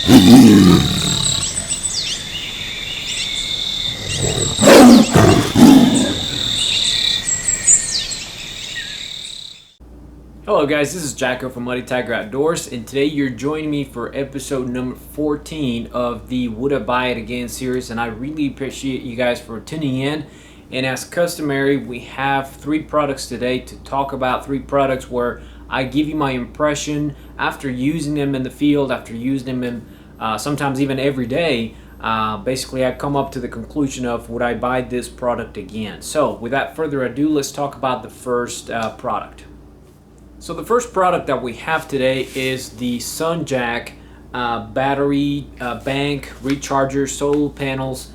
Hello guys, this is Jacko from MuddyTigerOutdoors, and today you're joining me for episode number 14 of the Would I Buy It Again series, and I really appreciate you guys for tuning in. And as customary, we have 3 products today to talk about, 3 products where I give you my impression after using them in the field, after using them in sometimes even every day. Basically, I come up to the conclusion of would I buy this product again. So without further ado, let's talk about the first product. So the first product that we have today is the SunJack battery bank recharger solar panels.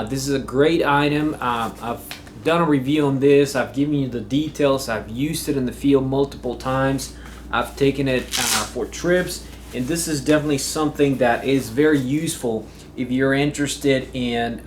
This is a great item. I've done a review on this. I've given you the details. I've used it in the field multiple times. I've taken it for trips, and this is definitely something that is very useful if you're interested in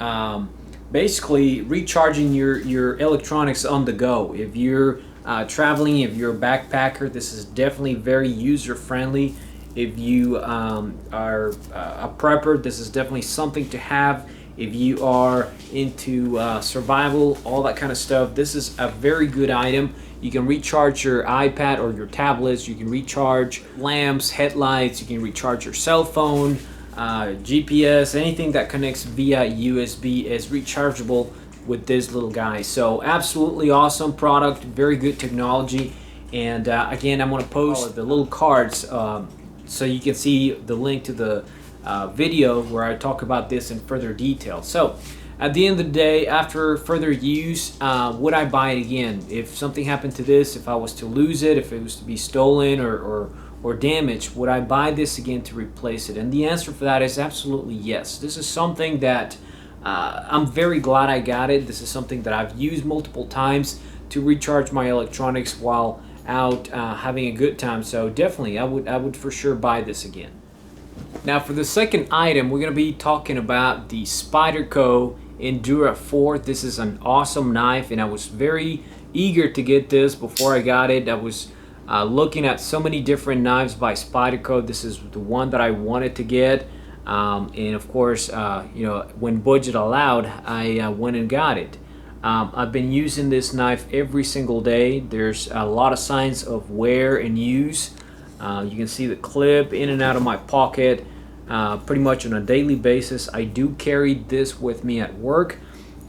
basically recharging your electronics on the go. If you're traveling, if you're a backpacker, this is definitely very user-friendly. If you are a prepper, this is definitely something to have. If you are into survival, all that kind of stuff, this is a very good item. You can recharge your iPad or your tablets. You can recharge lamps, headlights. You can recharge your cell phone, GPS, anything that connects via USB is rechargeable with this little guy. So absolutely awesome product, very good technology. And again, I'm going to post the little cards so you can see the link to the video where I talk about this in further detail. So at the end of the day, after further use, would I buy it again? If something happened to this, if I was to lose it, if it was to be stolen or damaged, would I buy this again to replace it? And the answer for that is absolutely yes. This is something that I'm very glad I got it. This is something that I've used multiple times to recharge my electronics while out having a good time. So definitely, I would for sure buy this again. Now for the second item, we're going to be talking about the Spyderco Endura 4. This is an awesome knife, and I was very eager to get this before I got it. I was looking at so many different knives by Spyderco. This is the one that I wanted to get. And of course, you know, when budget allowed, I went and got it. I've been using this knife every single day. There's a lot of signs of wear and use. You can see the clip in and out of my pocket pretty much on a daily basis. I do carry this with me at work,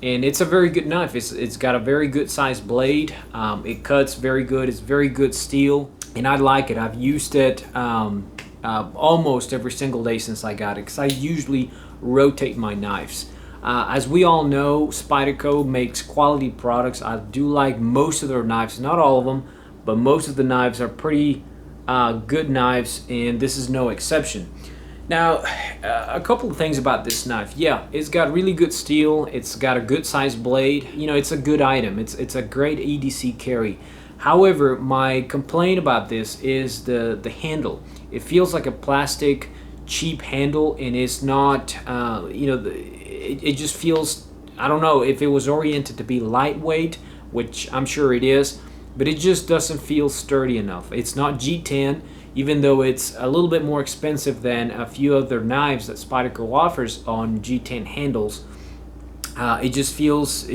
and it's a very good knife. It's got a very good sized blade. It cuts very good. It's very good steel, and I like it. I've used it almost every single day since I got it, because I usually rotate my knives. As we all know, Spyderco makes quality products. I do like most of their knives, not all of them, but most of the knives are pretty good knives, and this is no exception. Now, a couple of things about this knife. Yeah, it's got really good steel. It's got a good sized blade. You know, it's a good item. It's a great EDC carry. However, my complaint about this is the handle. It feels like a plastic, cheap handle, and it's not, you know, it just feels, I don't know, if it was oriented to be lightweight, which I'm sure it is, but it just doesn't feel sturdy enough. It's not G10, even though it's a little bit more expensive than a few other knives that Spyderco offers on G10 handles. It just feels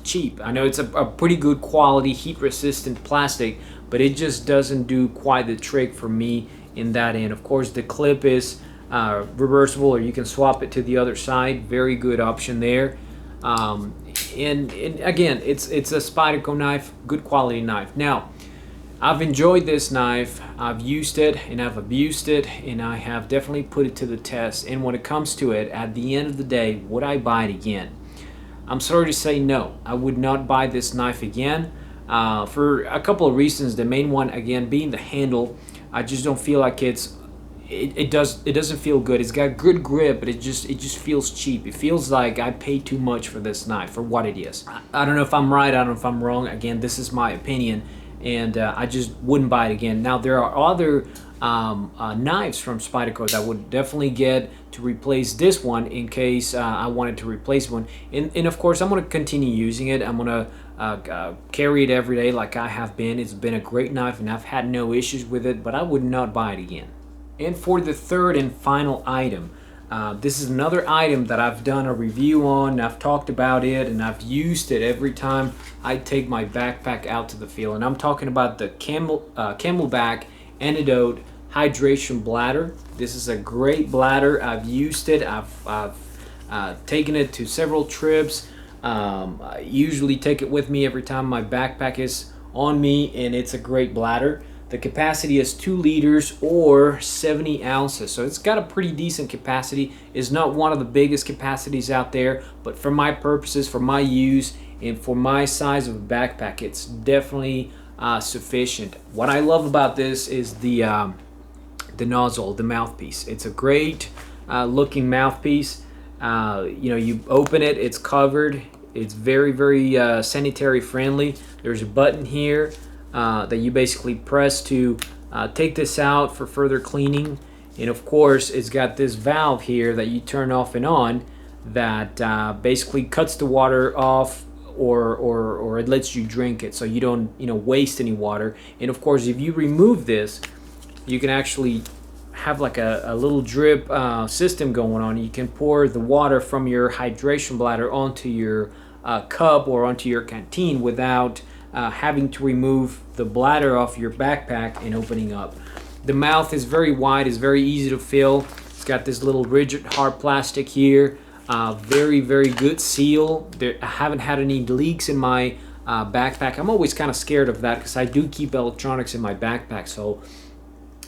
cheap. I know it's a pretty good quality, heat-resistant plastic, but it just doesn't do quite the trick for me in that end. Of course, the clip is reversible, or you can swap it to the other side. Very good option there. And again, it's a Spyderco knife, good quality knife. Now, I've enjoyed this knife. I've used it and I've abused it, and I have definitely put it to the test. And when it comes to it, at the end of the day, would I buy it again? I'm sorry to say no. I would not buy this knife again for a couple of reasons. The main one, again, being the handle. I just don't feel like it doesn't feel good. It's got good grip, but it just feels cheap. It feels like I paid too much for this knife for what it is. I don't know if I'm right. I don't know if I'm wrong. Again, this is my opinion, and I just wouldn't buy it again. Now, there are other knives from Spyderco that would definitely get to replace this one in case I wanted to replace one. And of course, I'm going to continue using it. I'm going to carry it every day like I have been. It's been a great knife, and I've had no issues with it, but I would not buy it again. And for the third and final item, this is another item that I've done a review on, I've talked about it, and I've used it every time I take my backpack out to the field. And I'm talking about the Camelbak Antidote Hydration Bladder. This is a great bladder. I've used it. I've taken it to several trips. I usually take it with me every time my backpack is on me, and it's a great bladder. The capacity is 2 liters or 70 ounces, so it's got a pretty decent capacity. It's not one of the biggest capacities out there, but for my purposes, for my use, and for my size of a backpack, it's definitely sufficient. What I love about this is the nozzle, the mouthpiece. It's a great looking mouthpiece. You open it, it's covered. It's very, very sanitary friendly. There's a button here that you basically press to take this out for further cleaning. And of course, it's got this valve here that you turn off and on that basically cuts the water off, or it lets you drink it so you don't waste any water. And of course, if you remove this, you can actually have like a little drip system going on. You can pour the water from your hydration bladder onto your cup or onto your canteen without having to remove the bladder off your backpack and opening up. The mouth is very wide, it's very easy to fill. It's got this little rigid hard plastic here. Very, very good seal. I haven't had any leaks in my backpack. I'm always kind of scared of that because I do keep electronics in my backpack, so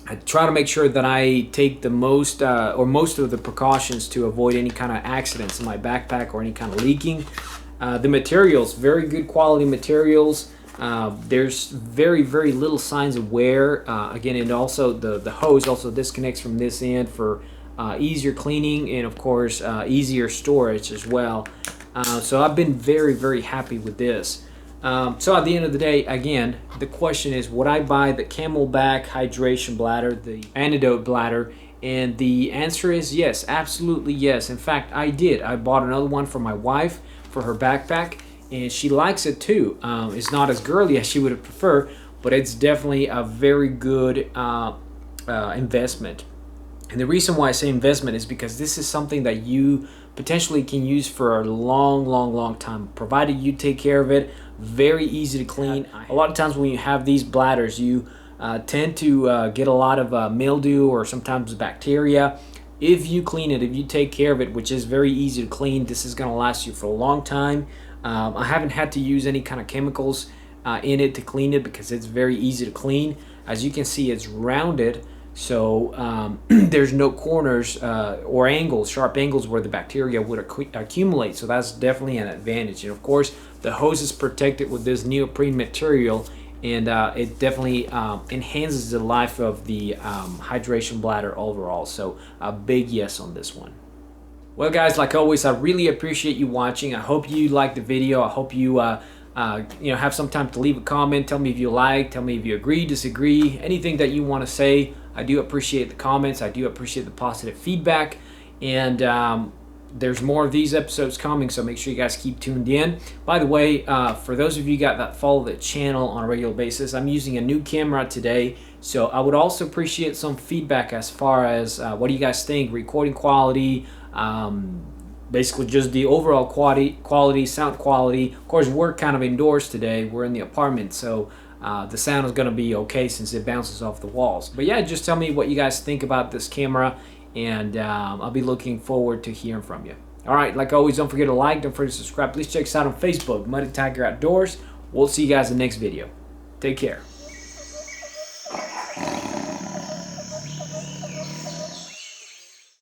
I try to make sure that I take the most of the precautions to avoid any kind of accidents in my backpack or any kind of leaking. The materials, very good quality materials. There's very, very little signs of wear. Again, and also the hose also disconnects from this end for easier cleaning, and of course easier storage as well. So I've been very, very happy with this. So at the end of the day, again, the question is, would I buy the Camelbak Hydration Bladder, the Antidote Bladder? And the answer is yes, absolutely yes. In fact, I did. I bought another one for my wife for her backpack, and she likes it too. It's not as girly as she would prefer, but it's definitely a very good investment. And the reason why I say investment is because this is something that you potentially can use for a long time, provided you take care of it. Very easy to clean. A lot of times when you have these bladders, you tend to get a lot of mildew or sometimes bacteria. If you clean it, if you take care of it, which is very easy to clean, this is going to last you for a long time. I haven't had to use any kind of chemicals in it to clean it because it's very easy to clean. As you can see, it's rounded, so there's no corners or angles, sharp angles where the bacteria would accumulate, so that's definitely an advantage. And of course, the hose is protected with this neoprene material, and it definitely enhances the life of the hydration bladder overall. So a big yes on this one. Well guys, like always, I really appreciate you watching. I hope you liked the video. I hope you have some time to leave a comment. Tell me if you like, tell me if you agree, disagree, anything that you want to say. I do appreciate the comments. I do appreciate the positive feedback. And there's more of these episodes coming, so make sure you guys keep tuned in. By the way, for those of you that follow the channel on a regular basis, I'm using a new camera today, so I would also appreciate some feedback as far as what do you guys think, recording quality, basically just the overall quality, sound quality. Of course, we're kind of indoors today. We're in the apartment, so the sound is going to be okay since it bounces off the walls. But yeah, just tell me what you guys think about this camera, and I'll be looking forward to hearing from you. All right, like always, don't forget to like, don't forget to subscribe. Please check us out on Facebook, Muddy Tiger Outdoors. We'll see you guys in the next video. Take care.